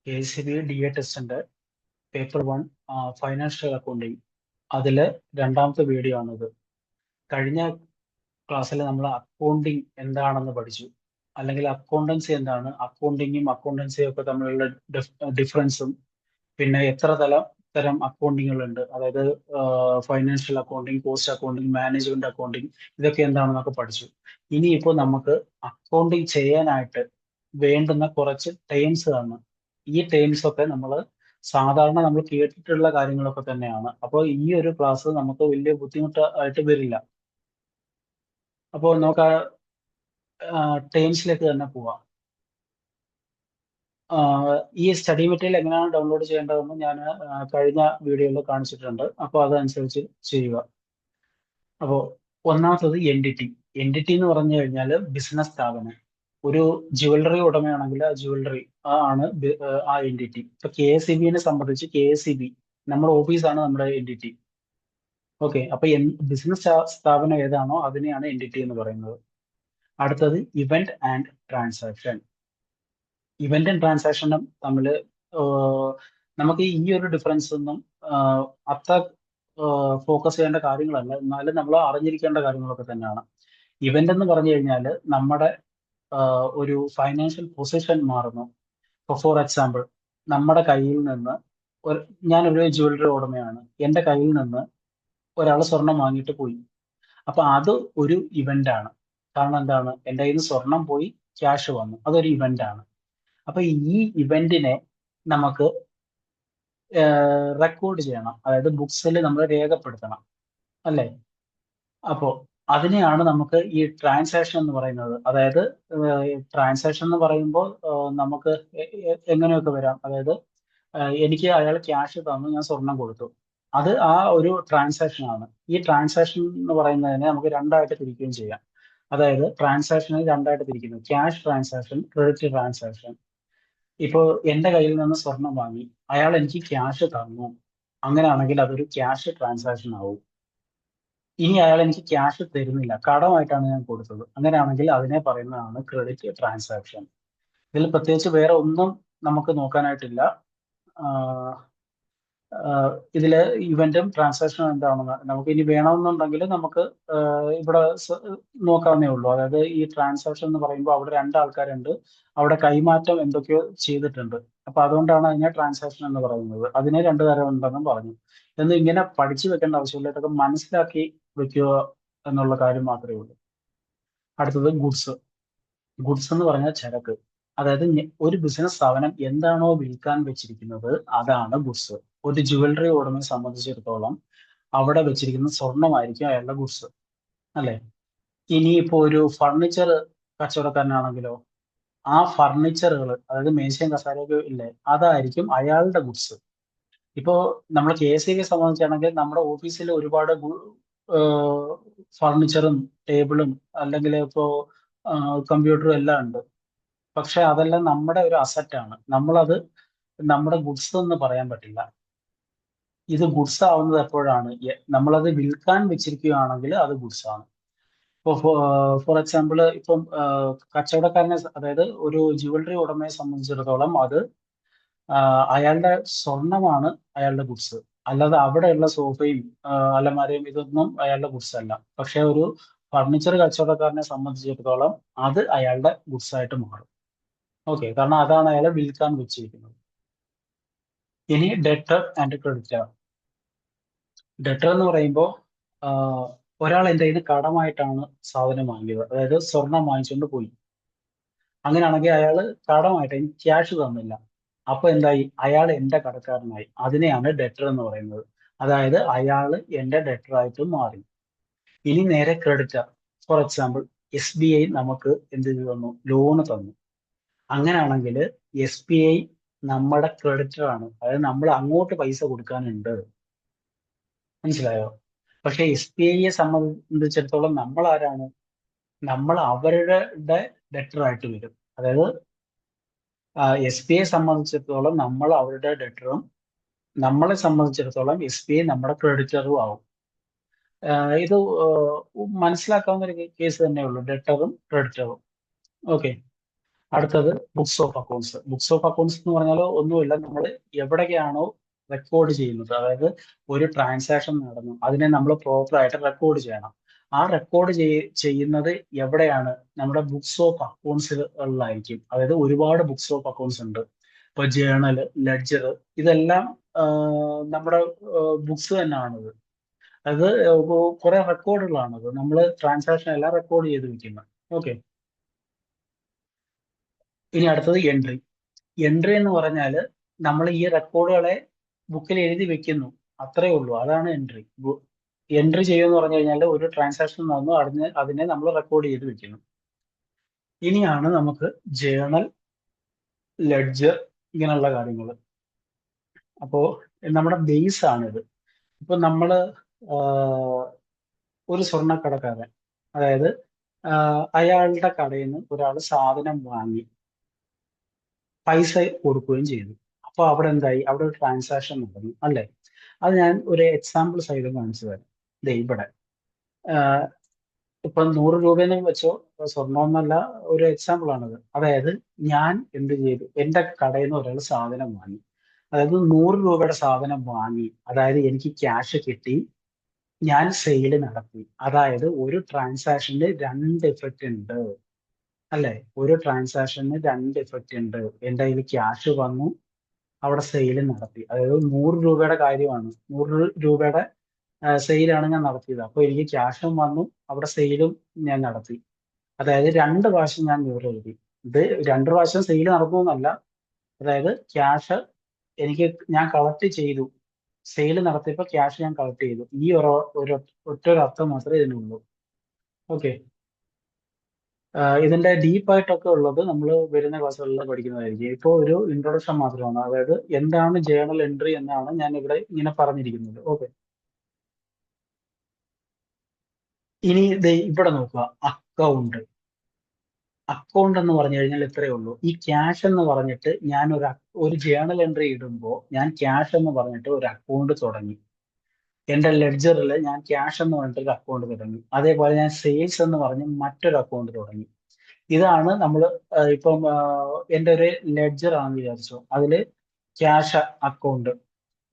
KCB DA ടെസ്റ്റിന്റെ paper 1 financial accounting അതില് രണ്ടാമത്തെ വീഡിയോ ആണിത്. കഴിഞ്ഞ ക്ലാസ്സിൽ നമ്മൾ അക്കൗണ്ടിങ് എന്താണെന്ന് പഠിച്ചു, അല്ലെങ്കിൽ അക്കൗണ്ടൻസി എന്താണ്, അക്കൗണ്ടിങ്ങും അക്കൗണ്ടൻസിയും ഒക്കെ തമ്മിലുള്ള ഡിഫറൻസും, പിന്നെ എത്ര തരം അക്കൗണ്ടിങ്ങുകളുണ്ട്, അതായത് financial accounting, cost accounting, management accounting, ഇതൊക്കെ എന്താണെന്നൊക്കെ പഠിച്ചു. ഇനിയിപ്പോൾ നമുക്ക് അക്കൗണ്ടിങ് ചെയ്യാനായിട്ട് വേണ്ടുന്ന കുറച്ച് ടേംസ് ആണ്. ഈ ടേംസ് ഒക്കെ സാധാരണ നമ്മൾ കേട്ടിട്ടുള്ള കാര്യങ്ങളൊക്കെ തന്നെയാണ്. അപ്പോൾ ഈ ഒരു ക്ലാസ് നമുക്ക് വലിയ ബുദ്ധിമുട്ടായിട്ട് വരില്ല. അപ്പോൾ നമുക്ക് ആ ടേംസിലേക്ക് തന്നെ പോവാം. ഈ സ്റ്റഡി മെറ്റീരിയൽ എങ്ങനെയാണ് ഡൗൺലോഡ് ചെയ്യേണ്ടതെന്ന് ഞാൻ കഴിഞ്ഞ വീഡിയോയിൽ കാണിച്ചിട്ടുണ്ട്. അപ്പോൾ അതനുസരിച്ച് ചെയ്യുക. അപ്പോൾ ഒന്നാമത്തത് എൻറ്റിറ്റി. എൻറ്റിറ്റി എന്ന് പറഞ്ഞു കഴിഞ്ഞാൽ ബിസിനസ് സ്ഥാപനം. ഒരു ജ്വല്ലറി ഉടമയാണെങ്കിൽ ആ ജ്വല്ലറി ആണ് ആ എൻറ്റിറ്റി. ഇപ്പൊ KSEBിനെ സംബന്ധിച്ച് KSEB നമ്മുടെ ഓഫീസാണ് നമ്മുടെ എൻറ്റിറ്റി. ഓക്കെ, അപ്പൊ ബിസിനസ് സ്ഥാപനം ഏതാണോ അതിനെയാണ് എൻറ്റിറ്റി എന്ന് പറയുന്നത്. അടുത്തത് ഇവന്റ് ആൻഡ് ട്രാൻസാക്ഷൻ. ഇവന്റും ട്രാൻസാക്ഷനും തമ്മിൽ നമുക്ക് ഈ ഒരു ഡിഫറൻസ് ഒന്നും അത്ര ഫോക്കസ് ചെയ്യേണ്ട കാര്യങ്ങളല്ല, എന്നാലും നമ്മൾ അറിഞ്ഞിരിക്കേണ്ട കാര്യങ്ങളൊക്കെ തന്നെയാണ്. ഇവന്റ് എന്ന് പറഞ്ഞു കഴിഞ്ഞാൽ നമ്മുടെ ഒരു ഫൈനാൻഷ്യൽ പൊസിഷൻ മാറുന്നു. ഫോർ എക്സാമ്പിൾ, നമ്മുടെ കയ്യിൽ നിന്ന് ഞാനൊരു ജ്വല്ലറി ഉടമയാണ്, എൻ്റെ കയ്യിൽ നിന്ന് ഒരാൾ സ്വർണം വാങ്ങിയിട്ട് പോയി. അപ്പൊ അത് ഒരു ഇവന്റ് ആണ്. കാരണം എന്താണ്, എൻ്റെ കയ്യിൽ നിന്ന് സ്വർണം പോയി, ക്യാഷ് വന്നു, അതൊരു ഇവന്റ് ആണ്. അപ്പൊ ഈ ഇവന്റിനെ നമുക്ക് റെക്കോർഡ് ചെയ്യണം, അതായത് ബുക്സിൽ നമ്മൾ രേഖപ്പെടുത്തണം, അല്ലേ? അപ്പോ അതിനെയാണ് നമുക്ക് ഈ ട്രാൻസാക്ഷൻ എന്ന് പറയുന്നത്. അതായത് ട്രാൻസാക്ഷൻ എന്ന് പറയുമ്പോൾ നമുക്ക് എങ്ങനെയൊക്കെ വരാം. അതായത് എനിക്ക് അയാൾ ക്യാഷ് തന്നു, ഞാൻ സ്വർണം കൊടുത്തു, അത് ആ ഒരു ട്രാൻസാക്ഷൻ ആണ്. ഈ ട്രാൻസാക്ഷൻ എന്ന് പറയുന്നതിനെ നമുക്ക് രണ്ടായിട്ട് തിരിക്കുകയും ചെയ്യാം. അതായത് ട്രാൻസാക്ഷനെ രണ്ടായിട്ട് തിരിക്കുന്നു: ക്യാഷ് ട്രാൻസാക്ഷൻ, ക്രെഡിറ്റ് ട്രാൻസാക്ഷൻ. ഇപ്പോൾ എൻ്റെ കയ്യിൽ നിന്ന് സ്വർണം വാങ്ങി, അയാൾ എനിക്ക് ക്യാഷ് തന്നു, അങ്ങനെയാണെങ്കിൽ അതൊരു ക്യാഷ് ട്രാൻസാക്ഷൻ ആവും. ഇനി അയാൾ എനിക്ക് ക്യാഷ് തരുന്നില്ല, കടമായിട്ടാണ് ഞാൻ കൊടുത്തത്, അങ്ങനെയാണെങ്കിൽ അതിനെ പറയുന്നതാണ് ക്രെഡിറ്റ് ട്രാൻസാക്ഷൻ. ഇതിൽ പ്രത്യേകിച്ച് വേറെ ഒന്നും നമുക്ക് നോക്കാനായിട്ടില്ല. ഇതില് ഇവന്റും ട്രാൻസാക്ഷനും എന്താണെന്ന് നമുക്ക് ഇനി വേണമെന്നുണ്ടെങ്കിൽ നമുക്ക് ഇവിടെ നോക്കാവുന്നേ ഉള്ളൂ. അതായത് ഈ ട്രാൻസാക്ഷൻ എന്ന് പറയുമ്പോൾ അവിടെ രണ്ടാൾക്കാരുണ്ട്, അവിടെ കൈമാറ്റം എന്തൊക്കെയോ ചെയ്തിട്ടുണ്ട്. അപ്പൊ അതുകൊണ്ടാണ് അതിനെ ട്രാൻസാക്ഷൻ എന്ന് പറയുന്നത്. അതിനെ രണ്ടു തരം ഉണ്ടെന്നും പറഞ്ഞു. ഇതൊന്നും ഇങ്ങനെ പഠിച്ചു വെക്കേണ്ട ആവശ്യമില്ല, ഇതൊക്കെ മനസ്സിലാക്കി വെക്കുക എന്നുള്ള കാര്യം മാത്രമേ ഉള്ളൂ. അടുത്തത് ഗുഡ്സ്. ഗുഡ്സ് എന്ന് പറഞ്ഞാൽ ചരക്ക്. അതായത് ഒരു ബിസിനസ് സ്ഥാപനം എന്താണോ വിൽക്കാൻ വെച്ചിരിക്കുന്നത് അതാണ് ഗുഡ്സ്. ഒരു ജ്വല്ലറി ഉടമയെ സംബന്ധിച്ചിടത്തോളം അവിടെ വെച്ചിരിക്കുന്ന സ്വർണമായിരിക്കും അയാളുടെ ഗുഡ്സ്, അല്ലെ? ഇനിയിപ്പോ ഒരു ഫർണിച്ചർ കച്ചവടക്കാരനാണെങ്കിലോ, ആ ഫർണിച്ചറുകൾ, അതായത് മേശയും കസാരയൊക്കെ ഇല്ലേ, അതായിരിക്കും അയാളുടെ ഗുഡ്സ്. ഇപ്പോ നമ്മൾ KSEBിയെ സംബന്ധിച്ചാണെങ്കിൽ നമ്മുടെ ഓഫീസിൽ ഒരുപാട് ഫർണിച്ചറും ടേബിളും അല്ലെങ്കിൽ ഇപ്പോ കമ്പ്യൂട്ടറും എല്ലാം ഉണ്ട്. പക്ഷെ അതെല്ലാം നമ്മുടെ ഒരു അസറ്റാണ്, നമ്മളത് നമ്മുടെ ഗുഡ്സ് എന്ന് പറയാൻ പറ്റില്ല. ഇത് ഗുഡ്സ് ആവുന്നത് എപ്പോഴാണ്, നമ്മളത് വിൽക്കാൻ വെച്ചിരിക്കുകയാണെങ്കിൽ അത് ഗുഡ്സ് ആണ്. ഇപ്പോൾ ഫോർ എക്സാമ്പിൾ, ഇപ്പം കച്ചവടക്കാരനെ, അതായത് ഒരു ജ്വല്ലറി ഉടമയെ സംബന്ധിച്ചിടത്തോളം അത് അയാളുടെ സ്വർണമാണ് അയാളുടെ ഗുഡ്സ്. അല്ലാതെ അവിടെയുള്ള സോഫയും അലമാരയും ഇതൊന്നും അയാളുടെ ഗുഡ്സ് അല്ല. പക്ഷെ ഒരു ഫർണിച്ചർ കച്ചവടക്കാരനെ സംബന്ധിച്ചിടത്തോളം അത് അയാളുടെ ഗുഡ്സ് ആയിട്ട് മാറും. ഓക്കെ, കാരണം അതാണ് അയാളെ വിൽക്കാൻ വെച്ചിരിക്കുന്നത്. ഇനി ഡെറ്റർ ആൻഡ് ക്രെഡിറ്റർ. ഡെറ്റർ എന്ന് പറയുമ്പോൾ ഒരാൾ എൻ്റെ കയ്യിൽ നിന്ന് കടമായിട്ടാണ് സാധനം വാങ്ങിയത്, അതായത് സ്വർണം വാങ്ങിച്ചുകൊണ്ട് പോയി. അങ്ങനെയാണെങ്കിൽ അയാൾ കടമായിട്ട് എനിക്ക് ക്യാഷ് തന്നില്ല. അപ്പൊ എന്തായി, അയാൾ എൻ്റെ കടക്കാരനായി. അതിനെയാണ് ഡെറ്റർ എന്ന് പറയുന്നത്. അതായത് അയാൾ എൻ്റെ ഡെറ്റർ ആയിട്ട് മാറി. ഇനി നേരെ ക്രെഡിറ്റർ. ഫോർ എക്സാമ്പിൾ, SBI നമുക്ക് എന്ത് ചെയ്തു തന്നു, ലോണ് തന്നു. അങ്ങനെയാണെങ്കിൽ SBI നമ്മുടെ ക്രെഡിറ്റർ ആണ്, അതായത് നമ്മൾ അങ്ങോട്ട് പൈസ കൊടുക്കാനുണ്ട്. മനസ്സിലായോ? പക്ഷെ SBIയെ സംബന്ധിച്ചിടത്തോളം നമ്മൾ ആരാണ്, നമ്മൾ അവരുടെ ഡെറ്റർ ആയിട്ട് വരും. അതായത് SBIയെ സംബന്ധിച്ചിടത്തോളം നമ്മൾ അവരുടെ ഡെറ്ററും, നമ്മളെ സംബന്ധിച്ചിടത്തോളം SBI നമ്മുടെ ക്രെഡിറ്ററും ആവും. ഇത് മനസ്സിലാക്കാവുന്ന ഒരു കേസ് തന്നെയുള്ളൂ, ഡെറ്ററും ക്രെഡിറ്ററും. ഓക്കെ, അടുത്തത് books of accounts. Books of accounts എന്ന് പറഞ്ഞാൽ ഒന്നുമില്ല, നമ്മൾ എവിടെയൊക്കെയാണോ റെക്കോർഡ് ചെയ്യുന്നത്, അതായത് ഒരു ട്രാൻസാക്ഷൻ നടന്നു അതിനെ നമ്മൾ പ്രോപ്പർ ആയിട്ട് റെക്കോർഡ് ചെയ്യണം. ആ റെക്കോർഡ് ചെയ്യുന്നത് എവിടെയാണ്? നമ്മുടെ ബുക്സ് ഓഫ് അക്കൗണ്ട്സുകളിലായിരിക്കും. അതായത് ഒരുപാട് ബുക്സ് ഓഫ് അക്കൗണ്ട്സ് ഉണ്ട്. ഇപ്പൊ ജേണല്, ലെഡ്ജർ, ഇതെല്ലാം നമ്മുടെ ബുക്സ് തന്നെയാണത്. അത് കുറെ റെക്കോർഡുകളാണത്. നമ്മൾ ട്രാൻസാക്ഷൻ എല്ലാം റെക്കോർഡ് ചെയ്ത് വെക്കുന്നത്. ഓക്കെ. ഇനി അടുത്തത് എൻട്രി. എൻട്രി എന്ന് പറഞ്ഞാൽ നമ്മൾ ഈ റെക്കോർഡുകളെ ബുക്കിൽ എഴുതി വെക്കുന്നു, അത്രേ ഉള്ളൂ. അതാണ് എൻട്രി. എൻട്രി ചെയ്യുമെന്ന് പറഞ്ഞു കഴിഞ്ഞാൽ ഒരു ട്രാൻസാക്ഷൻ നടന്നു, അതിനെ നമ്മൾ റെക്കോർഡ് ചെയ്ത് വെക്കുന്നു. ഇനിയാണ് നമുക്ക് ജേണൽ, ലെഡ്ജർ, ഇങ്ങനെയുള്ള കാര്യങ്ങൾ. അപ്പോ നമ്മുടെ ബേസ് ആണിത്. ഇപ്പൊ നമ്മള് ആഹ്, ഒരു സ്വർണ്ണക്കടക്കാരൻ, അതായത് അയാളുടെ കടയിൽ നിന്ന് ഒരാൾ സാധനം വാങ്ങി പൈസ കൊടുക്കുകയും ചെയ്തു. അപ്പൊ അവിടെ എന്തായി? അവിടെ ഒരു ട്രാൻസാക്ഷൻ നടന്നു, അല്ലേ? അത് ഞാൻ ഒരു എക്സാമ്പിൾ സഹിതം കാണിച്ചു തരാം. ദേ ഇവിടെ ആഹ് ഇപ്പൊ 100 രൂപയെന്ന് വെച്ചോ, സ്വർണ്ണം എന്നല്ല, ഒരു എക്സാമ്പിൾ ആണത്. അതായത് ഞാൻ എന്ത് ചെയ്തു? എന്റെ കടയിൽ നിന്ന് ഒരാൾ സാധനം വാങ്ങി, അതായത് 100 രൂപയുടെ സാധനം വാങ്ങി, അതായത് എനിക്ക് ക്യാഷ് കിട്ടി, ഞാൻ സെയിൽ നടത്തി. അതായത് ഒരു ട്രാൻസാക്ഷന് രണ്ട് ഇഫക്റ്റ് ഉണ്ട്, അല്ലെ? ഒരു ട്രാൻസാക്ഷന് രണ്ട് ഇഫക്റ്റ് ഉണ്ട്. എന്റെ കയ്യിൽ ക്യാഷ് വന്നു, അവിടെ സെയിൽ നടത്തി. അതായത് 100 രൂപയുടെ കാര്യമാണ്, 100 രൂപയുടെ സെയിലാണ് ഞാൻ നടത്തിയത്. അപ്പൊ എനിക്ക് ക്യാഷും വന്നു, അവിടെ സെയിലും ഞാൻ നടത്തി. അതായത് രണ്ട് പ്രാവശ്യം ഞാൻ വിവരം എഴുതി. ഇത് രണ്ട് പ്രാവശ്യം സെയിൽ നടന്നു എന്നല്ല, അതായത് ക്യാഷ് എനിക്ക് ഞാൻ കളക്ട് ചെയ്തു, സെയിൽ നടത്തിയപ്പോൾ ക്യാഷ് ഞാൻ കളക്ട് ചെയ്തു. ഈ ഒരു ഒറ്റ ഒരു അർത്ഥം മാത്രമേ ഇതിനുള്ളൂ. ഓക്കെ. ഇതിന്റെ ഡീപ്പായിട്ടൊക്കെ ഉള്ളത് നമ്മൾ വരുന്ന ക്ലാസ്സുകളിൽ പഠിക്കുന്നതായിരിക്കും. ഇപ്പോൾ ഒരു ഇൻട്രൊഡക്ഷൻ മാത്രമാണ്, അതായത് എന്താണ് ജേണൽ എൻട്രി എന്നാണ് ഞാൻ ഇവിടെ ഇങ്ങനെ പറഞ്ഞിരിക്കുന്നത്. ഓക്കെ. ഇനി ദേ ഇവിടെ നോക്കുക, അക്കൗണ്ട്. അക്കൗണ്ട് എന്ന് പറഞ്ഞു കഴിഞ്ഞാൽ ഇത്രയേ ഉള്ളൂ. ഈ ക്യാഷ് എന്ന് പറഞ്ഞിട്ട് ഞാൻ ഒരു ജേണൽ എൻട്രി ഇടുമ്പോൾ ഞാൻ ക്യാഷ് എന്ന് പറഞ്ഞിട്ട് ഒരു അക്കൗണ്ട് തുടങ്ങി. എന്റെ ലെഡ്ജറിൽ ഞാൻ ക്യാഷ് എന്ന് പറഞ്ഞിട്ട് ഒരു അക്കൗണ്ട് തുടങ്ങി. അതേപോലെ ഞാൻ സെയിൽസ് എന്ന് പറഞ്ഞ് മറ്റൊരു അക്കൗണ്ട് തുടങ്ങി. ഇതാണ് നമ്മൾ ഇപ്പം എന്റെ ഒരു ലെഡ്ജർ ആണെന്ന് വിചാരിച്ചു, അതില് ക്യാഷ് അക്കൗണ്ട്,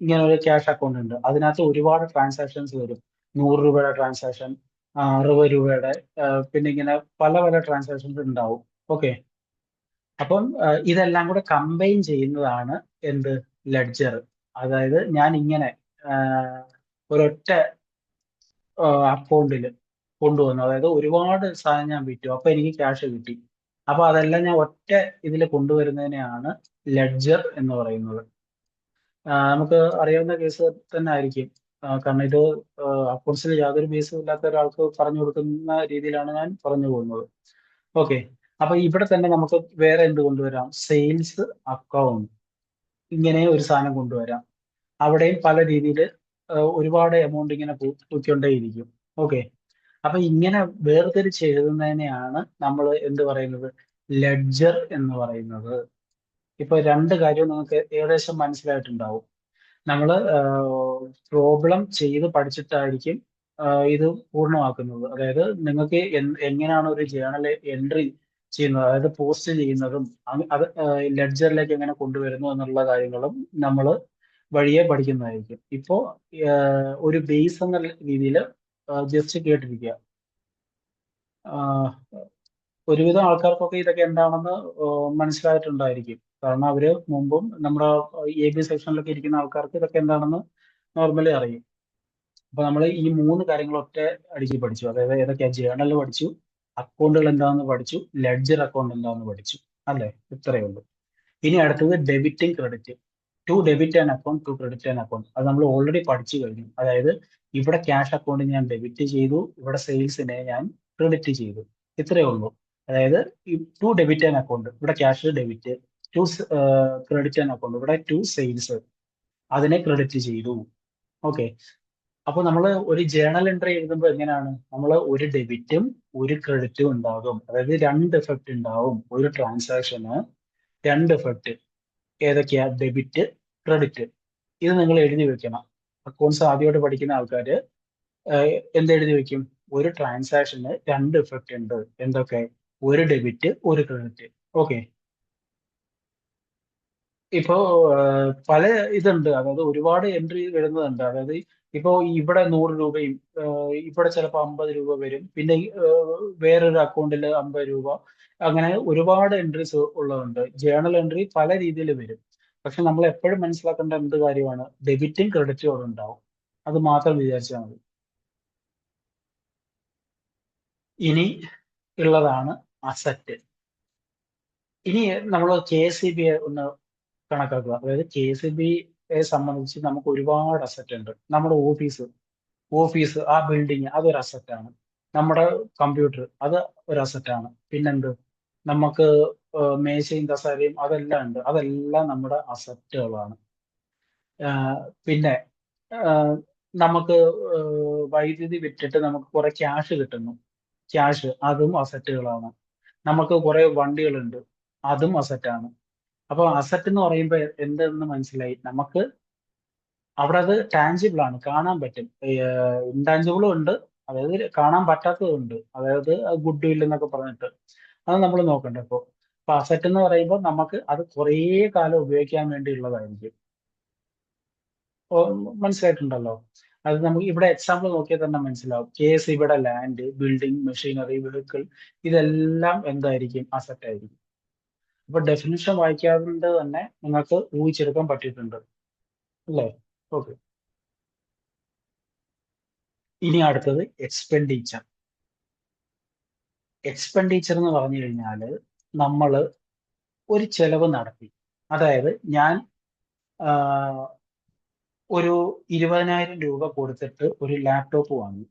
ഇങ്ങനെ ഒരു ക്യാഷ് അക്കൗണ്ട് ഉണ്ട്. അതിനകത്ത് ഒരുപാട് ട്രാൻസാക്ഷൻസ് വരും. 100 രൂപയുടെ ട്രാൻസാക്ഷൻ, 60 രൂപയുടെ, പിന്നെ ഇങ്ങനെ പല പല ട്രാൻസാക്ഷൻസ് ഉണ്ടാവും. ഓക്കെ. അപ്പം ഇതെല്ലാം കൂടെ കമ്പൈൻ ചെയ്യുന്നതാണ് എന്ത്? ലെഡ്ജർ. അതായത് ഞാൻ ഇങ്ങനെ ഒരൊറ്റ അക്കൗണ്ടിൽ കൊണ്ടുവന്നു, അതായത് ഒരുപാട് സാധനം ഞാൻ വിറ്റു, അപ്പൊ എനിക്ക് ക്യാഷ് കിട്ടി. അപ്പൊ അതെല്ലാം ഞാൻ ഒറ്റ ഇതിൽ കൊണ്ടുവരുന്നതിനെയാണ് ലെഡ്ജർ എന്ന് പറയുന്നത്. നമുക്ക് അറിയാവുന്ന കേസ് തന്നെ ആയിരിക്കും. കാരണം ഇത് അക്കൗണ്ട്സിൽ യാതൊരു ബേസും ഇല്ലാത്ത ഒരാൾക്ക് പറഞ്ഞു കൊടുക്കുന്ന രീതിയിലാണ് ഞാൻ പറഞ്ഞു പോകുന്നത്. ഓക്കെ. അപ്പൊ ഇവിടെ തന്നെ നമുക്ക് വേറെ എന്ത് കൊണ്ടുവരാം? സെയിൽസ് അക്കൗണ്ട്, ഇങ്ങനെ ഒരു സാധനം കൊണ്ടുവരാം. അവിടെയും പല രീതിയിൽ ഒരുപാട് എമൗണ്ട് ഇങ്ങനെ പൊയ്ക്കൊണ്ടേയിരിക്കും. ഓക്കെ. അപ്പൊ ഇങ്ങനെ വേർതിരിച്ച് എഴുതുന്നതിനെയാണ് നമ്മൾ എന്ത് പറയുന്നത്? ലെഡ്ജർ എന്ന് പറയുന്നത്. ഇപ്പൊ രണ്ട് കാര്യവും നിങ്ങൾക്ക് ഏകദേശം മനസ്സിലായിട്ടുണ്ടാവും. നമ്മൾ പ്രോബ്ലം ചെയ്ത് പഠിച്ചിട്ടായിരിക്കും ഇത് പൂർണ്ണമാക്കുന്നത്. അതായത് നിങ്ങൾക്ക് എങ്ങനെയാണ് ഒരു ജേണൽ എൻട്രി ചെയ്യുന്നത്, അതായത് പോസ്റ്റ് ചെയ്യുന്നതും അത് ലെഡ്ജറിലേക്ക് എങ്ങനെ കൊണ്ടുവരുന്നു എന്നുള്ള കാര്യങ്ങളും നമ്മൾ വഴിയെ പഠിക്കുന്നതായിരിക്കും. ഇപ്പോ ഒരു ബേസ് എന്ന രീതിയിൽ ജസ്റ്റ് കേട്ടിരിക്കുക. ആഹ് ഒരുവിധം ആൾക്കാർക്കൊക്കെ ഇതൊക്കെ എന്താണെന്ന് മനസ്സിലായിട്ടുണ്ടായിരിക്കും. കാരണം അവര് മുമ്പും നമ്മുടെ AB സെക്ഷനിലൊക്കെ ഇരിക്കുന്ന ആൾക്കാർക്ക് ഇതൊക്കെ എന്താണെന്ന് നോർമലി അറിയും. അപ്പൊ നമ്മൾ ഈ മൂന്ന് കാര്യങ്ങൾ ഒറ്റ അടിക്ക് പഠിച്ചു. അതായത് ഏതൊക്കെയാ? ജേണൽ പഠിച്ചു, അക്കൗണ്ടുകൾ എന്താണെന്ന് പഠിച്ചു, ലെഡ്ജർ അക്കൗണ്ട് എന്താണെന്ന് പഠിച്ചു, അല്ലേ? ഇത്രയേ ഉള്ളൂ. ഇനി അടുത്തത് ഡെബിറ്റും credit. To debit an account, to credit an account. അത് നമ്മൾ ഓൾറെഡി പഠിച്ചു കഴിഞ്ഞു. അതായത് ഇവിടെ ക്യാഷ് അക്കൗണ്ട് ഞാൻ ഡെബിറ്റ് ചെയ്തു, ഇവിടെ സെയിൽസിനെ ഞാൻ ക്രെഡിറ്റ് ചെയ്തു. ഇത്രയേ ഉള്ളൂ. അതായത് ടു ഡെബിറ്റ് ആൻ അക്കൗണ്ട്, ഇവിടെ cash debit. To credit an account, ഇവിടെ ടു സെയിൽസ്, അതിനെ ക്രെഡിറ്റ് ചെയ്തു. ഓക്കെ. അപ്പൊ നമ്മൾ ഒരു ജേണൽ എൻട്രി എഴുതുമ്പോൾ എങ്ങനെയാണ്? നമ്മൾ ഒരു ഡെബിറ്റും ഒരു ക്രെഡിറ്റും ഉണ്ടാകും. അതായത് രണ്ട് എഫക്റ്റ് ഉണ്ടാവും. ഒരു ട്രാൻസാക്ഷന് രണ്ട് എഫക്റ്റ്. ഏതൊക്കെയാ? Debit, credit. ഇത് നിങ്ങൾ എഴുതി വെക്കണം. അക്കൗണ്ട്സ് ആദ്യമായിട്ട് പഠിക്കുന്ന ആൾക്കാർ എന്തെഴുതി വെക്കും? ഒരു ട്രാൻസാക്ഷന് രണ്ട് എഫക്റ്റ് ഉണ്ട്. എന്തൊക്കെ? ഒരു ഡെബിറ്റ്, ഒരു ക്രെഡിറ്റ്. ഓക്കെ. ഇപ്പോ പല ഇതുണ്ട്. അതായത് ഒരുപാട് എൻട്രി വരുന്നതുണ്ട്. അതായത് ഇപ്പോ ഇവിടെ 100 രൂപയും ഇവിടെ ചിലപ്പോ 50 രൂപ വരും. പിന്നെ വേറൊരു അക്കൗണ്ടില് 50 രൂപ. അങ്ങനെ ഒരുപാട് എൻട്രീസ് ഉള്ളതുണ്ട്. ജേർണൽ എൻട്രി പല രീതിയിൽ വരും. പക്ഷെ നമ്മൾ എപ്പോഴും മനസ്സിലാക്കേണ്ട എന്ത് കാര്യമാണ്? ഡെബിറ്റും ക്രെഡിറ്റും അവിടെ ഉണ്ടാവും. അത് മാത്രം വിചാരിച്ചാൽ മതി. ഇനി ഉള്ളതാണ് അസറ്റ്. ഇനി നമ്മൾ കെ.എസ്.ഇ.ബി.യെ ഒന്ന് കണക്കാക്കുക. അതായത് കെ.എസ്.ഇ.ബിയെ സംബന്ധിച്ച് നമുക്ക് ഒരുപാട് അസറ്റ് ഉണ്ട്. നമ്മുടെ ഓഫീസ് ആ ബിൽഡിംഗ് അതൊരു അസറ്റാണ്. നമ്മുടെ കമ്പ്യൂട്ടർ അത് ഒരു അസറ്റാണ്. പിന്നെന്ത്? നമുക്ക് മേശയും കസേരയും അതെല്ലാം ഉണ്ട്. അതെല്ലാം നമ്മുടെ അസറ്റുകളാണ്. പിന്നെ ആഹ് നമുക്ക് വൈദ്യുതി വിറ്റിട്ട് നമുക്ക് കുറെ ക്യാഷ് കിട്ടുന്നു. ക്യാഷ് അതും അസറ്റുകളാണ്. നമുക്ക് കുറെ വണ്ടികളുണ്ട്. അതും അസറ്റാണ്. അപ്പൊ അസറ്റ് എന്ന് പറയുമ്പോ എന്തെന്ന് മനസ്സിലായി. നമുക്ക് അവിടെ അത് ടാൻജിബിൾ ആണ്. കാണാൻ പറ്റും. ഇൻടാൻജിബിളും ഉണ്ട്. അതായത് കാണാൻ പറ്റാത്തതുണ്ട്. അതായത് ഗുഡ് വിൽ എന്നൊക്കെ പറഞ്ഞിട്ട്. അത് നമ്മൾ നോക്കണ്ട ഇപ്പൊ. അപ്പൊ അസറ്റ് എന്ന് പറയുമ്പോൾ നമുക്ക് അത് കുറേ കാലം ഉപയോഗിക്കാൻ വേണ്ടിയുള്ളതായിരിക്കും. ഓ, മനസ്സിലായിട്ടുണ്ടല്ലോ. അത് നമുക്ക് ഇവിടെ എക്സാമ്പിൾ നോക്കിയാൽ തന്നെ മനസ്സിലാവും. കെ.എസ്.ഇ.ബിയുടെ ലാൻഡ്, ബിൽഡിംഗ്, മെഷീനറി, വെഹിക്കിൾ ഇതെല്ലാം എന്തായിരിക്കും? അസറ്റ് ആയിരിക്കും. അപ്പൊ ഡെഫിനിഷൻ വായിക്കാതെ തന്നെ നിങ്ങൾക്ക് ഊഹിച്ചെടുക്കാൻ പറ്റിയിട്ടുണ്ട്. അല്ലേ? ഓക്കെ. ഇനി അടുത്തത് എക്സ്പെൻഡിച്ചർ. എക്സ്പെൻഡിച്ചർ എന്ന് പറഞ്ഞു കഴിഞ്ഞാല് നമ്മള് ഒരു ചെലവ് നടത്തി. അതായത് ഞാൻ ആഹ്, ഒരു 20,000 രൂപ കൊടുത്തിട്ട് ഒരു ലാപ്ടോപ്പ് വാങ്ങി.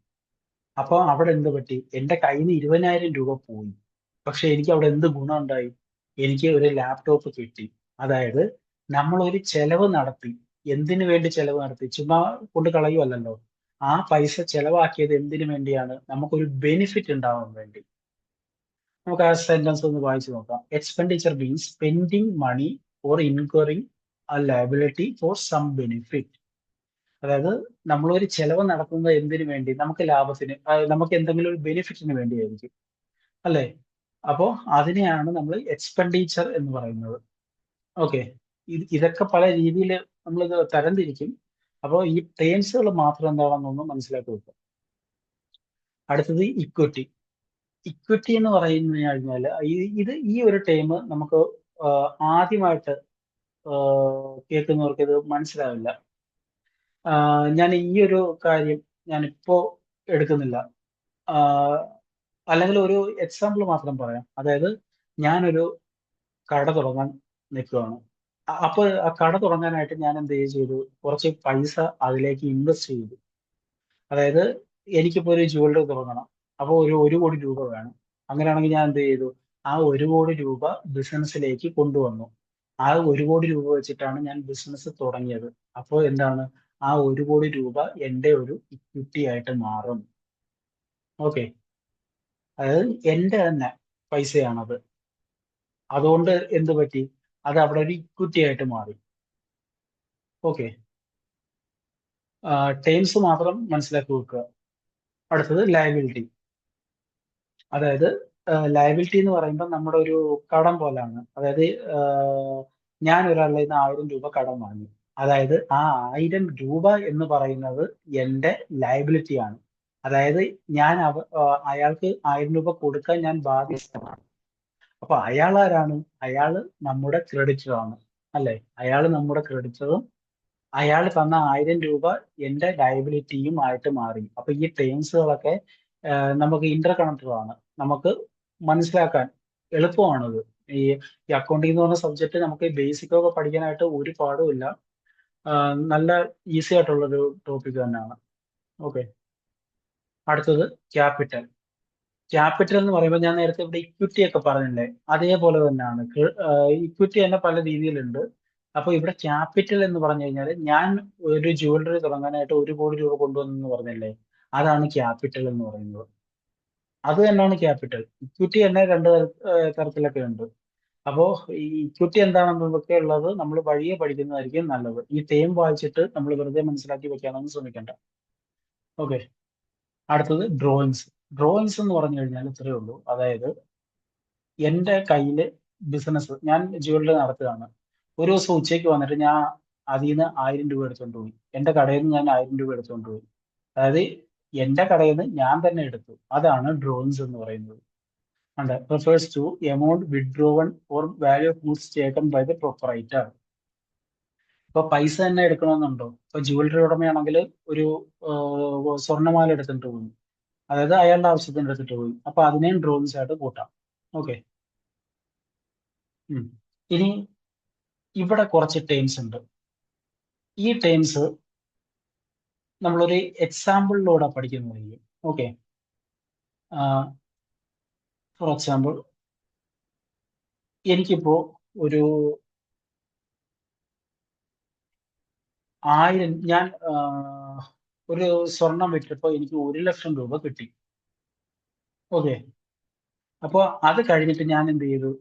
അപ്പൊ അവിടെ എന്ത് പറ്റി? എന്റെ കയ്യിൽ നിന്ന് 20,000 രൂപ പോയി. പക്ഷെ എനിക്ക് അവിടെ എന്ത് ഗുണമുണ്ടായി? എനിക്ക് ഒരു ലാപ്ടോപ്പ് കിട്ടി. അതായത് നമ്മൾ ഒരു ചെലവ് നടത്തി. എന്തിനു വേണ്ടി ചെലവ് നടത്തി? ചുമ്മാ കൊണ്ട് കളയുവല്ലല്ലോ. ആ പൈസ ചെലവാക്കിയത് എന്തിനു വേണ്ടിയാണ്? നമുക്കൊരു ബെനിഫിറ്റ് ഉണ്ടാവാൻ വേണ്ടി. നമുക്ക് ആ സെന്റൻസ് ഒന്ന് വായിച്ചു നോക്കാം. Expenditure means spending money or incurring a liability for some benefit. അതായത് നമ്മളൊരു ചെലവ് നടത്തുന്നത് എന്തിനു വേണ്ടി? നമുക്ക് ലാഭത്തിന്, നമുക്ക് എന്തെങ്കിലും ഒരു ബെനിഫിറ്റിന് വേണ്ടിയായിരിക്കും. അല്ലേ? അപ്പോ അതിനെയാണ് നമ്മൾ എക്സ്പെൻഡിച്ചർ എന്ന് പറയുന്നത്. ഓക്കെ. ഇതൊക്കെ പല രീതിയിൽ നമ്മളിത് തരംതിരിക്കും. അപ്പോ ഈ ടേംസുകൾ മാത്രം എന്താണെന്നൊന്ന് മനസ്സിലാക്കി വെക്കുക. അടുത്തത് ഇക്വിറ്റി. ഇക്വിറ്റി എന്ന് പറഞ്ഞു കഴിഞ്ഞാല് ഈ ഒരു ടേം നമുക്ക് ആദ്യമായിട്ട് കേൾക്കുന്നവർക്ക് ഇത് മനസ്സിലാവില്ല. ഞാൻ ഈ ഒരു കാര്യം ഞാനിപ്പോ എടുക്കുന്നില്ല. ആഹ് അല്ലെങ്കിൽ ഒരു എക്സാമ്പിൾ മാത്രം പറയാം. അതായത് ഞാനൊരു കട തുടങ്ങാൻ നിൽക്കുകയാണ്. അപ്പൊ ആ കട തുടങ്ങാനായിട്ട് ഞാൻ എന്ത് ചെയ്തു? കുറച്ച് പൈസ അതിലേക്ക് ഇൻവെസ്റ്റ് ചെയ്തു. അതായത് എനിക്കിപ്പോ ഒരു ജ്വല്ലറി തുടങ്ങണം. അപ്പൊ ഒരു 1 കോടി രൂപ വേണം. അങ്ങനെയാണെങ്കിൽ ഞാൻ എന്ത് ചെയ്തു? ആ 1 കോടി രൂപ ബിസിനസ്സിലേക്ക് കൊണ്ടുവന്നു. ആ 1 കോടി രൂപ വെച്ചിട്ടാണ് ഞാൻ ബിസിനസ് തുടങ്ങിയത്. അപ്പോൾ എന്താണ്? ആ 1 കോടി രൂപ എന്റെ ഒരു ഇക്വിറ്റി ആയിട്ട് മാറും. ഓക്കെ. അതായത് എന്റെ തന്നെ പൈസയാണത്. അതുകൊണ്ട് എന്ത് പറ്റി? അത് അവിടെ ഒരു ഇക്വിറ്റി ആയിട്ട് മാറി. ഓക്കെ. ടേംസ് മാത്രം മനസ്സിലാക്കി വെക്കുക. അടുത്തത് ലയബിലിറ്റി. അതായത് ലയബിലിറ്റി എന്ന് പറയുമ്പോൾ നമ്മുടെ ഒരു കടം പോലാണ്. അതായത് ആഹ്, ഞാൻ ഒരാളുടെ കയ്യിന്ന് 1000 രൂപ കടം വാങ്ങി. അതായത് ആ 1000 രൂപ എന്ന് പറയുന്നത് എന്റെ ലയബിലിറ്റി ആണ്. അതായത് ഞാൻ അയാൾക്ക് 1000 രൂപ കൊടുക്കാൻ ഞാൻ ബാധ്യസ്ഥനാണ്. അപ്പൊ അയാൾ ആരാണ്? അയാള് നമ്മുടെ ക്രെഡിറ്റർ ആണ്. അല്ലേ? അയാള് നമ്മുടെ ക്രെഡിറ്ററും അയാൾ തന്ന 1000 രൂപ എന്റെ ലയബിലിറ്റിയും ആയിട്ട് മാറി. അപ്പൊ ഈ ടേംസുകളൊക്കെ നമുക്ക് ഇന്റർ കണക്റ്റഡ് ആണ്. നമുക്ക് മനസ്സിലാക്കാൻ എളുപ്പമാണത്. ഈ ഈ അക്കൗണ്ടിംഗ് എന്ന് പറഞ്ഞ സബ്ജക്ട് നമുക്ക് ബേസിക് ഒക്കെ പഠിക്കാനായിട്ട് ഒരു പാടുമില്ല. നല്ല ഈസി ആയിട്ടുള്ള ഒരു ടോപ്പിക് തന്നെയാണ്. ഓക്കെ. അടുത്തത് ക്യാപിറ്റൽ. ക്യാപിറ്റൽ എന്ന് പറയുമ്പോൾ ഞാൻ നേരത്തെ ഇവിടെ ഇക്വിറ്റി ഒക്കെ പറഞ്ഞില്ലേ? അതേപോലെ തന്നെയാണ്. ഇക്വിറ്റി തന്നെ പല രീതിയിലുണ്ട്. അപ്പൊ ഇവിടെ ക്യാപിറ്റൽ എന്ന് പറഞ്ഞു കഴിഞ്ഞാൽ ഞാൻ ഒരു ജ്വല്ലറി തുടങ്ങാനായിട്ട് 1 കോടി രൂപ കൊണ്ടുവന്നു എന്ന് പറഞ്ഞില്ലേ? അതാണ് ക്യാപിറ്റൽ എന്ന് പറയുന്നത്. അത് തന്നെയാണ് ക്യാപിറ്റൽ. ഇക്വിറ്റി തന്നെ രണ്ട് തരത്തിലൊക്കെ ഉണ്ട്. അപ്പോ ഈ ഇക്വിറ്റി എന്താണെന്നതൊക്കെ ഉള്ളത് നമ്മൾ വഴിയെ പഠിക്കുന്നതായിരിക്കും നല്ലത്. ഈ ടേം വായിച്ചിട്ട് നമ്മൾ വെറുതെ മനസ്സിലാക്കി വെക്കാനൊന്നും ശ്രമിക്കണ്ട. ഓക്കെ. അടുത്തത് ഡ്രോയിങ്സ്. ഡ്രോയിങ്സ് എന്ന് പറഞ്ഞു കഴിഞ്ഞാൽ ഇത്രയേ ഉള്ളൂ. അതായത് എന്റെ കയ്യില് ബിസിനസ്, ഞാൻ ജ്വല്ലറി നടത്തുകയാണ്. ഒരു ദിവസം ഉച്ചയ്ക്ക് വന്നിട്ട് ഞാൻ അതിൽ നിന്ന് 1000 രൂപ എടുത്തുകൊണ്ട് പോയി. എന്റെ കടയിൽ നിന്ന് ഞാൻ 1000 രൂപ എടുത്തുകൊണ്ട് പോയി. അതായത് എന്റെ കടയിൽ നിന്ന് ഞാൻ തന്നെ എടുത്തു. അതാണ് ഡ്രോൺസ് എന്ന് പറയുന്നത്. And refers to amount withdrawn or value of goods taken by the proprietor. ഇപ്പൊ പൈസ തന്നെ എടുക്കണമെന്നുണ്ടോ? ഇപ്പൊ ജ്വല്ലറി ഉടമയാണെങ്കിൽ ഒരു സ്വർണ്ണമാല എടുത്തിട്ട് പോയി, അതായത് അയാളുടെ ആവശ്യത്തിന് എടുത്തിട്ട് പോയി, അപ്പൊ അതിനെയും ഡ്രോൺസ് ആയിട്ട് കൂട്ടാം. ഓക്കെ. ഇനി ഇവിടെ കുറച്ച് ടേംസ് ഉണ്ട്. ഈ ടേംസ് നമ്മളൊരു എക്സാമ്പിളിലൂടെ പഠിക്കുന്നതായിരിക്കും. ഓക്കെ. ഫോർ എക്സാമ്പിൾ, എനിക്കിപ്പോ ഒരു 1000, ഞാൻ ഒരു സ്വർണം വിറ്റപ്പോ എനിക്ക് 1 ലക്ഷം രൂപ കിട്ടി. ഓക്കെ. അപ്പൊ അത് കഴിഞ്ഞിട്ട് ഞാൻ എന്ത് ചെയ്തു?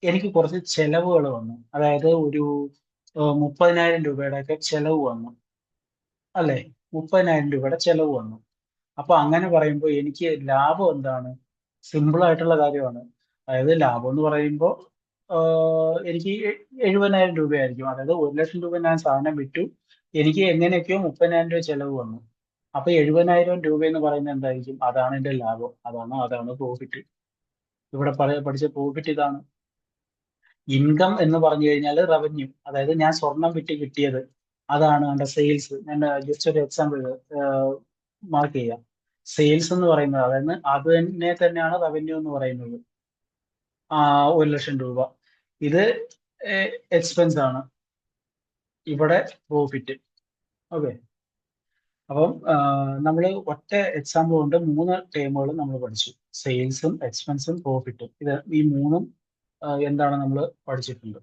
എനിക്ക് കുറച്ച് ചെലവുകൾ വന്നു. അതായത് ഒരു 30,000 രൂപയുടെ ഒക്കെ ചെലവ് വന്നു. അല്ലെ? 30,000 രൂപയുടെ ചെലവ് വന്നു. അപ്പൊ അങ്ങനെ പറയുമ്പോൾ എനിക്ക് ലാഭം എന്താണ്? സിമ്പിൾ ആയിട്ടുള്ള കാര്യമാണ്. അതായത് ലാഭം എന്ന് പറയുമ്പോൾ എനിക്ക് 70,000 രൂപയായിരിക്കും. അതായത് 1 ലക്ഷം രൂപ ഞാൻ സാധനം വിറ്റു, എനിക്ക് എങ്ങനെയൊക്കെയോ 30,000 രൂപ ചെലവ് വന്നു. അപ്പൊ 70,000 രൂപ എന്ന് പറയുന്നത് എന്തായിരിക്കും? അതാണ് എന്റെ ലാഭം. അതാണ് പ്രോഫിറ്റ്. ഇവിടെ പഠിച്ച പ്രോഫിറ്റ് ഇതാണ്. ഇൻകം എന്ന് പറഞ്ഞു കഴിഞ്ഞാൽ റവന്യൂ, അതായത് ഞാൻ സ്വർണം വിറ്റ് കിട്ടിയത്, അതാണ് എന്റെ സെയിൽസ്. ഞാൻ ജസ്റ്റ് ഒരു എക്സാമ്പിൾ മാർക്ക് ചെയ്യാം. സെയിൽസ് എന്ന് പറയുന്നത്, അതായത് അത് തന്നെയാണ് റവന്യൂ എന്ന് പറയുന്നത്. 1 ലക്ഷം രൂപ ഇത് എക്സ്പെൻസ് ആണ്, ഇവിടെ പ്രോഫിറ്റ്. ഓക്കെ. അപ്പം നമ്മൾ ഒറ്റ എക്സാമ്പിൾ കൊണ്ട് 3 ടേമുകൾ നമ്മൾ പഠിച്ചു. സെയിൽസും എക്സ്പെൻസും പ്രോഫിറ്റും. ഈ മൂന്നും എന്താണ് നമ്മൾ പഠിച്ചിട്ടുണ്ട്.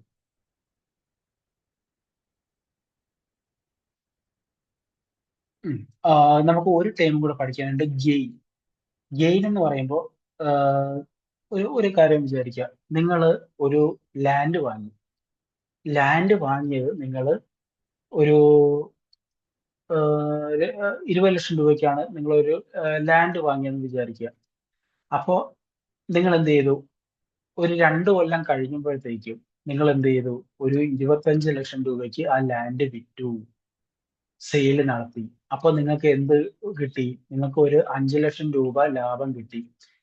നമുക്ക് ഒരു ടേം കൂടെ പഠിക്കാനുണ്ട്, ഗെയിൻ. ഗെയിൻ എന്ന് പറയുമ്പോൾ ഒരു കാര്യം വിചാരിക്കുക. നിങ്ങൾ ഒരു ലാൻഡ് വാങ്ങി. ലാൻഡ് വാങ്ങിയത് നിങ്ങൾ ഒരു 20 ലക്ഷം രൂപയ്ക്കാണ് നിങ്ങൾ ഒരു ലാൻഡ് വാങ്ങിയെന്ന് വിചാരിക്കുക. അപ്പോൾ നിങ്ങൾ എന്ത് ചെയ്തു? ഒരു 2 കൊല്ലം കഴിയുമ്പോഴത്തേക്കും നിങ്ങൾ എന്ത് ചെയ്തു? ഒരു 25 ലക്ഷം രൂപയ്ക്ക് ആ ലാൻഡ് വിറ്റു, സെയിൽ നടത്തി. അപ്പൊ നിങ്ങൾക്ക് എന്ത് കിട്ടി? നിങ്ങൾക്ക് ഒരു 5 ലക്ഷം രൂപ ലാഭം കിട്ടി.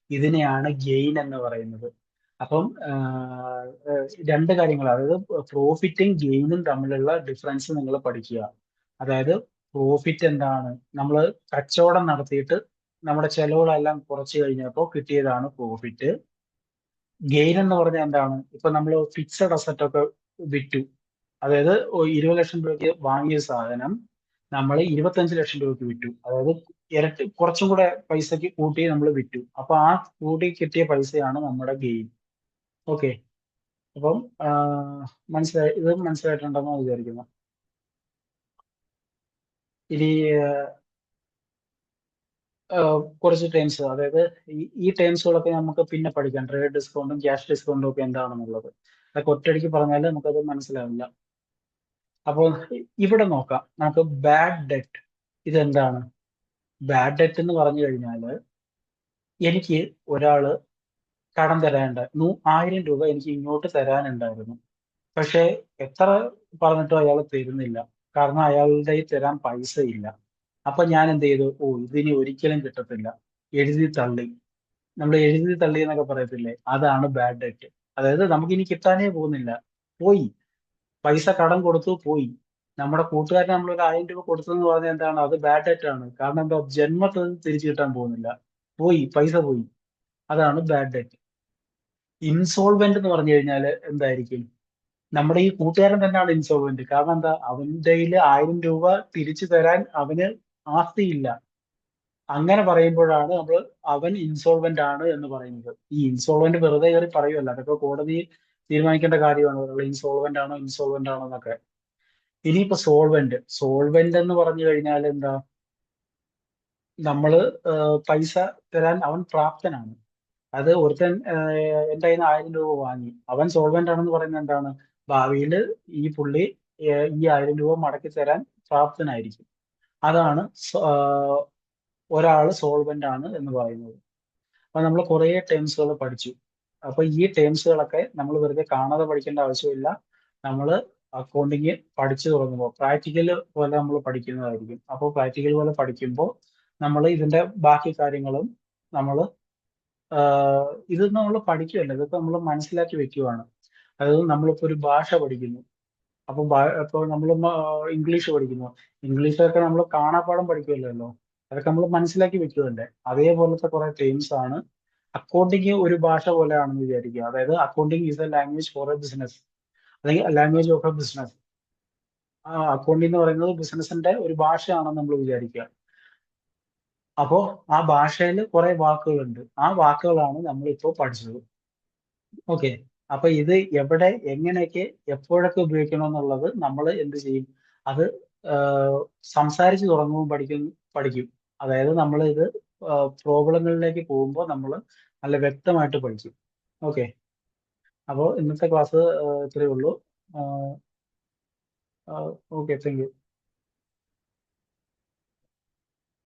ഇതിനെയാണ് ഗെയിൻ എന്ന് പറയുന്നത്. അപ്പം രണ്ട് കാര്യങ്ങൾ, അതായത് പ്രോഫിറ്റും ഗെയിനും തമ്മിലുള്ള ഡിഫറൻസ് നിങ്ങൾ പഠിക്കുക. അതായത് പ്രോഫിറ്റ് എന്താണ്? നമ്മൾ കച്ചവടം നടത്തിയിട്ട് നമ്മുടെ ചെലവുകളെല്ലാം കുറച്ച് കഴിഞ്ഞപ്പോൾ കിട്ടിയതാണ് പ്രോഫിറ്റ്. ഗെയിൻ എന്ന് പറഞ്ഞാൽ എന്താണ്? ഇപ്പൊ നമ്മൾ ഫിക്സഡ് അസറ്റ് ഒക്കെ വിറ്റു, അതായത് 20 ലക്ഷം രൂപയ്ക്ക് വാങ്ങിയ സാധനം നമ്മൾ 25 ലക്ഷം രൂപയ്ക്ക് വിറ്റു, അതായത് ഇരട്ടി, കുറച്ചും കൂടെ പൈസക്ക് കൂട്ടി നമ്മൾ വിറ്റു. അപ്പൊ ആ കൂട്ടി കിട്ടിയ പൈസയാണ് നമ്മുടെ ഗെയിൻ. ഓക്കെ. അപ്പം ഇത് മനസ്സിലായിട്ടുണ്ടെന്ന് വിചാരിക്കുന്നു. ഇനി കുറച്ച് ടേംസ്, അതായത് ഈ ടേംസുകളൊക്കെ നമുക്ക് പിന്നെ പഠിക്കാം. ട്രേഡ് ഡിസ്കൗണ്ടും ക്യാഷ് ഡിസ്കൗണ്ടും ഒക്കെ എന്താണെന്നുള്ളത് അതൊക്കെ ഒറ്റയടിക്ക് പറഞ്ഞാൽ നമുക്കത് മനസ്സിലാവില്ല. അപ്പോൾ ഇവിടെ നോക്കാം. നമുക്ക് ബാഡ് ഡെറ്റ് ഇതെന്താണ്? ബാഡ് ഡെറ്റ് എന്ന് പറഞ്ഞു കഴിഞ്ഞാൽ, എനിക്ക് ഒരാള് കടം തരാനുണ്ട്, 1000 രൂപ എനിക്ക് ഇങ്ങോട്ട് തരാനുണ്ടായിരുന്നു. പക്ഷെ എത്ര പറഞ്ഞിട്ടും അയാൾ തരുന്നില്ല, കാരണം അയാളുടെ കയ്യിൽ തരാൻ പൈസ ഇല്ല. അപ്പൊ ഞാൻ എന്ത് ചെയ്തു? ഇതിനി ഒരിക്കലും കിട്ടത്തില്ല, എഴുതി തള്ളി. നമ്മൾ എഴുതി തള്ളി എന്നൊക്കെ പറയത്തില്ലേ, അതാണ് ബാഡ് ഡെറ്റ്. അതായത് നമുക്കിനി കിട്ടാനേ പോകുന്നില്ല, പോയി. പൈസ കടം കൊടുത്തു, പോയി. നമ്മുടെ കൂട്ടുകാരൻ നമ്മൾ ഒരു 1000 രൂപ കൊടുത്തെന്ന് പറഞ്ഞാൽ എന്താണ്? അത് ബാഡ് ഡെറ്റ് ആണ്. കാരണം എന്താ? ജന്മത്തിൽ തിരിച്ചു കിട്ടാൻ പോകുന്നില്ല, പോയി, പൈസ പോയി. അതാണ് ബാഡ് ഡെറ്റ്. ഇൻസോൾവെന്റ് എന്ന് പറഞ്ഞു കഴിഞ്ഞാൽ എന്തായിരിക്കും? നമ്മുടെ ഈ കൂട്ടുകാരൻ തന്നെയാണ് ഇൻസോൾവെന്റ്. കാരണം എന്താ? അവന്റെ കയ്യിൽ 1000 രൂപ തിരിച്ചു തരാൻ അവന് ആസ്തിയില്ല. അങ്ങനെ പറയുമ്പോഴാണ് നമ്മൾ അവൻ ഇൻസോൾവെന്റ് ആണ് എന്ന് പറയുന്നത്. ഈ ഇൻസോൾവെന്റ് വെറുതെ കയറി പറയുമല്ല, അതൊക്കെ കോടതി തീരുമാനിക്കേണ്ട കാര്യമാണ്. ഒരാൾ ഇൻസോൾവെന്റ് ആണോ എന്നൊക്കെ. ഇനിയിപ്പോ സോൾവെന്റ്. സോൾവെന്റ് എന്ന് പറഞ്ഞു കഴിഞ്ഞാൽ എന്താ? നമ്മള് പൈസ തരാൻ അവൻ പ്രാപ്തനാണ്. അത് ഒരുത്തൻ എന്റെ കയ്യിൽ നിന്ന് 1000 രൂപ വാങ്ങി, അവൻ സോൾവെന്റ് ആണെന്ന് പറയുന്നത് എന്താണ്? ഭാവിയിൽ ഈ പുള്ളി ഈ 1000 രൂപ മടക്കി തരാൻ പ്രാപ്തനായിരിക്കും. അതാണ് ഒരാൾ സോൾവെന്റ് ആണ് എന്ന് പറയുന്നത്. അപ്പൊ നമ്മൾ കുറെ ടേംസുകൾ പഠിച്ചു. അപ്പൊ ഈ ടേംസുകളൊക്കെ നമ്മൾ വെറുതെ കാണാതെ പഠിക്കേണ്ട ആവശ്യമില്ല. നമ്മൾ അക്കൗണ്ടിങ് പഠിച്ചു തുടങ്ങുമ്പോൾ പ്രാക്ടിക്കൽ പോലെ നമ്മൾ പഠിക്കുന്നതായിരിക്കും. അപ്പോൾ പ്രാക്ടിക്കൽ പോലെ പഠിക്കുമ്പോൾ നമ്മൾ ഇതിന്റെ ബാക്കി കാര്യങ്ങളും നമ്മൾ ഇത് നമ്മൾ പഠിക്കുകയല്ല, ഇതൊക്കെ നമ്മൾ മനസ്സിലാക്കി വെക്കുവാണ്. അതായത് നമ്മളിപ്പോ ഒരു ഭാഷ പഠിക്കുന്നു. അപ്പൊ ഇപ്പൊ നമ്മൾ ഇംഗ്ലീഷ് പഠിക്കുന്നു. ഇംഗ്ലീഷൊക്കെ നമ്മൾ കാണാപ്പാഠം പഠിക്കുമല്ലോ. അതൊക്കെ നമ്മൾ മനസ്സിലാക്കി വെക്കുമല്ലേ. അതേപോലത്തെ കുറെ ടേംസ് ആണ്. അക്കൗണ്ടിങ് ഒരു ഭാഷ പോലെയാണെന്ന് വിചാരിക്കുക. അതായത് accounting is a language for a business, അല്ലെങ്കിൽ language of a business. Accounting എന്ന് പറയുന്നത് ബിസിനസിന്റെ ഒരു ഭാഷയാണെന്ന് നമ്മൾ വിചാരിക്കുക. അപ്പോ ആ ഭാഷയിൽ കുറെ വാക്കുകളുണ്ട്. ആ വാക്കുകളാണ് നമ്മളിപ്പോ പഠിച്ചത്. ഓക്കെ. അപ്പൊ ഇത് എവിടെ, എങ്ങനെയൊക്കെ, എപ്പോഴൊക്കെ ഉപയോഗിക്കണം എന്നുള്ളത് നമ്മൾ എന്ത് ചെയ്യും? അത് സംസാരിച്ച് തുടങ്ങുമ്പോൾ പഠിക്കും. അതായത് നമ്മൾ ഇത് പ്രോബ്ലങ്ങളിലേക്ക് പോകുമ്പോൾ നമ്മൾ നല്ല വ്യക്തമായിട്ട് പഠിക്കും. ഓക്കെ. അപ്പോൾ ഇന്നത്തെ ക്ലാസ് ഇത്രയേ ഉള്ളൂ. Okay, thank you.